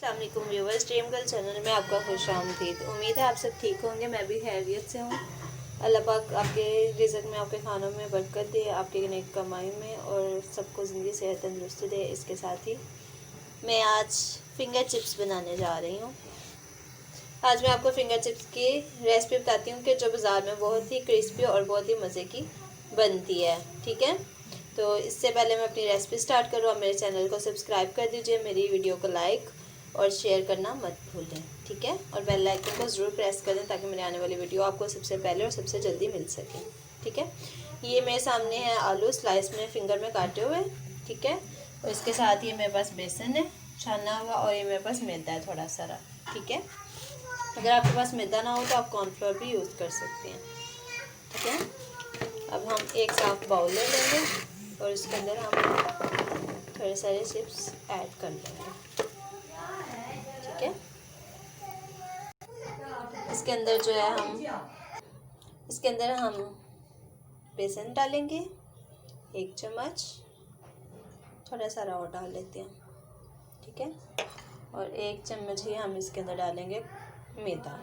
अस्सलामुअलैकुम viewers, dream girl channel में आपका खुशामदीद। उम्मीद है आप सब ठीक होंगे। मैं भी खैरियत से हूँ। अल्लाह पाक आपके रिज़्क़ में, आपके खानों में बरकत दे, आपके नेक कमाई में, और सबको ज़िंदगी सेहत तंदुरुस्ती दे। इसके साथ ही मैं आज फ़िंगर चिप्स बनाने जा रही हूँ। आज मैं आपको फ़िंगर चिप्स की रेसिपी बताती हूँ कि जो बाज़ार में बहुत ही क्रिस्पी और बहुत ही मज़े की बनती है। ठीक है, तो इससे पहले मैं अपनी रेसिपी स्टार्ट करूँ, आप मेरे चैनल को सब्सक्राइब कर दीजिए, मेरी वीडियो को लाइक और शेयर करना मत भूलें। ठीक है, और बेल आइकन को ज़रूर प्रेस कर दें ताकि मेरी आने वाली वीडियो आपको सबसे पहले और सबसे जल्दी मिल सके। ठीक है, ये मेरे सामने है आलू स्लाइस में फिंगर में काटे हुए। ठीक है, और इसके साथ ये मेरे पास बेसन है छाना हुआ, और ये मेरे पास मैदा है थोड़ा सारा। ठीक है, अगर आपके पास मैदा ना हो तो आप कॉर्नफ्लोर भी यूज़ कर सकते हैं। ठीक है, अब हम एक साफ बाउल ले लेंगे और इसके अंदर हम थोड़े सारे चिप्स ऐड कर लेंगे। ठीक है, इसके अंदर जो है इसके अंदर हम बेसन डालेंगे 1 चम्मच, थोड़ा सारा और डाल लेते हैं। ठीक है, और 1 चम्मच ही हम इसके अंदर डालेंगे मैदा।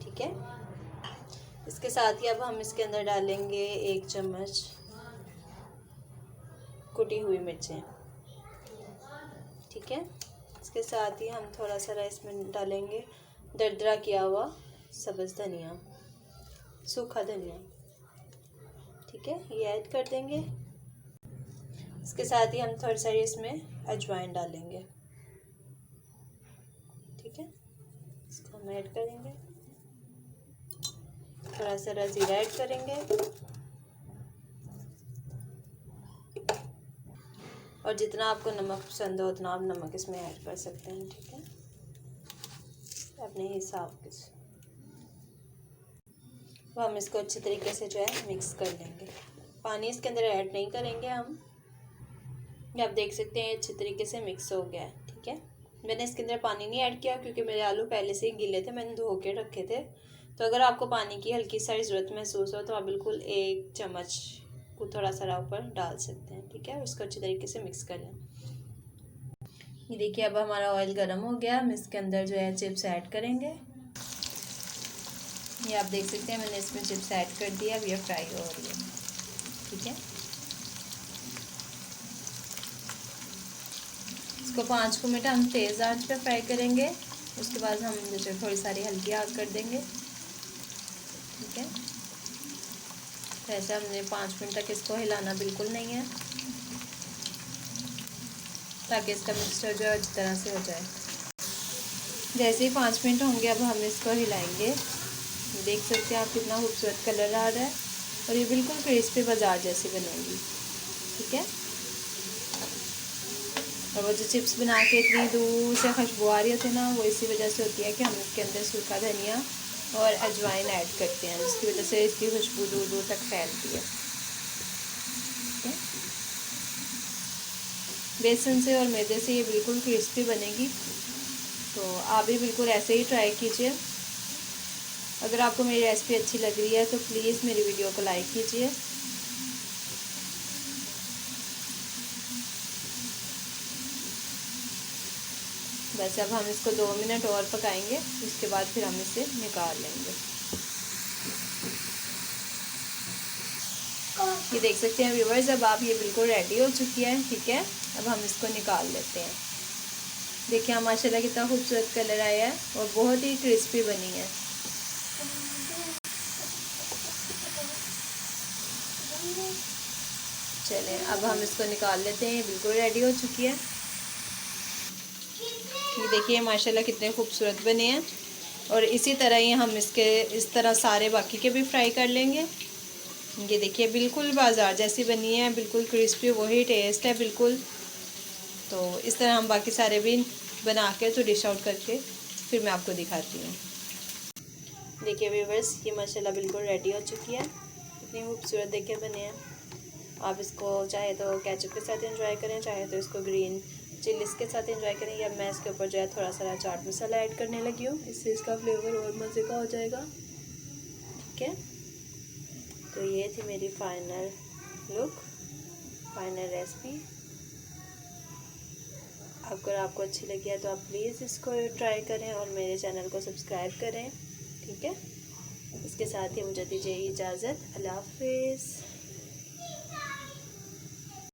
ठीक है, इसके साथ ही अब हम इसके अंदर डालेंगे 1 चम्मच कुटी हुई मिर्चें। ठीक है, इसके साथ ही हम थोड़ा सा इसमें डालेंगे दरदरा किया हुआ सब्ज़ धनिया, सूखा धनिया। ठीक है, ये ऐड कर देंगे। इसके साथ ही हम थोड़ी सारी इसमें अजवाइन डालेंगे। ठीक है, इसको हम ऐड करेंगे। थोड़ा सा ज़ीरा ऐड करेंगे, और जितना आपको नमक पसंद हो उतना आप नमक इसमें ऐड कर सकते हैं। ठीक है, अपने हिसाब से तो हम इसको अच्छे तरीके से जो है मिक्स कर लेंगे। पानी इसके अंदर ऐड नहीं करेंगे हम। ये आप देख सकते हैं अच्छे तरीके से मिक्स हो गया है। ठीक है, मैंने इसके अंदर पानी नहीं ऐड किया क्योंकि मेरे आलू पहले से ही गीले थे, मैंने धो के रखे थे। तो अगर आपको पानी की हल्की सी ज़रूरत महसूस हो तो आप बिल्कुल 1 चम्मच को थोड़ा सा ऊपर डाल सकते हैं। ठीक है, इसको अच्छे तरीके से मिक्स कर लें। ये देखिए, अब हमारा ऑयल गर्म हो गया, हम इसके अंदर जो है चिप्स ऐड करेंगे। ये आप देख सकते हैं मैंने इसमें चिप्स ऐड कर दिया, अब ये फ्राई हो रही है। ठीक है, इसको 5 मिनट हम तेज़ आंच पे फ्राई करेंगे। उसके बाद हम जो थोड़ी सारी हल्की आग कर देंगे। ठीक है, तो ऐसे हमने 5 मिनट तक इसको हिलाना बिल्कुल नहीं है, ताकि इसका मिक्सचर जो है अच्छी तरह से हो जाए। जैसे ही 5 मिनट होंगे अब हम इसको हिलाएंगे। देख सकते हैं आप कितना खूबसूरत कलर आ रहा है, और ये बिल्कुल क्रिस्पी बाजार जैसी बनेगी। ठीक है, और वो जो चिप्स बना के इतनी दूर से खुशबू आ रही होती है ना, वो इसी वजह से होती है कि हम इसके अंदर सूखा धनिया और अजवाइन ऐड करते हैं, जिसकी वजह से इसकी खुशबू दूर दूर तक फैलती है। ठीक है, बेसन से और मैदे से ये बिल्कुल क्रिस्पी बनेगी, तो आप भी बिल्कुल ऐसे ही ट्राई कीजिए। अगर आपको मेरी रेसिपी अच्छी लग रही है तो प्लीज़ मेरी वीडियो को लाइक कीजिए। बस अब हम इसको 2 मिनट और पकाएंगे, उसके बाद फिर हम इसे निकाल लेंगे। ये देख सकते हैं व्यूवर्स, अब आप ये बिल्कुल रेडी हो चुकी है। ठीक है, अब हम इसको निकाल लेते हैं। देखिए माशाल्लाह कितना खूबसूरत कलर आया है और बहुत ही क्रिस्पी बनी है। चलें, अब हम इसको निकाल लेते हैं। ये बिल्कुल रेडी हो चुकी है। ये देखिए माशाल्लाह कितने खूबसूरत बने हैं, और इसी तरह ही हम इस तरह सारे बाकी के भी फ्राई कर लेंगे। ये देखिए बिल्कुल बाजार जैसी बनी है, बिल्कुल क्रिस्पी, वही टेस्ट है बिल्कुल। तो इस तरह हम बाकी सारे भी बना के तो डिश आउट करके फिर मैं आपको दिखाती हूँ। देखिए व्यूवर्स, ये माशाल्लाह बिल्कुल रेडी हो चुकी है। इतनी खूबसूरत देखिए बने हैं। आप इसको चाहे तो केचप के साथ एंजॉय करें, चाहे तो इसको ग्रीन चिलीज के साथ एंजॉय करें, या मैं इसके ऊपर जो है थोड़ा सा चाट मसाला ऐड करने लगी हूँ, इससे इसका फ्लेवर और मज़े का हो जाएगा। ठीक है, तो ये थी मेरी फाइनल लुक, फाइनल रेसिपी। अगर आपको अच्छी लगी है तो आप प्लीज़ इसको ट्राई करें और मेरे चैनल को सब्सक्राइब करें, ठीक है। इसके साथ ही मुझे दीजिए इजाज़त। अल्लाह हाफिज़।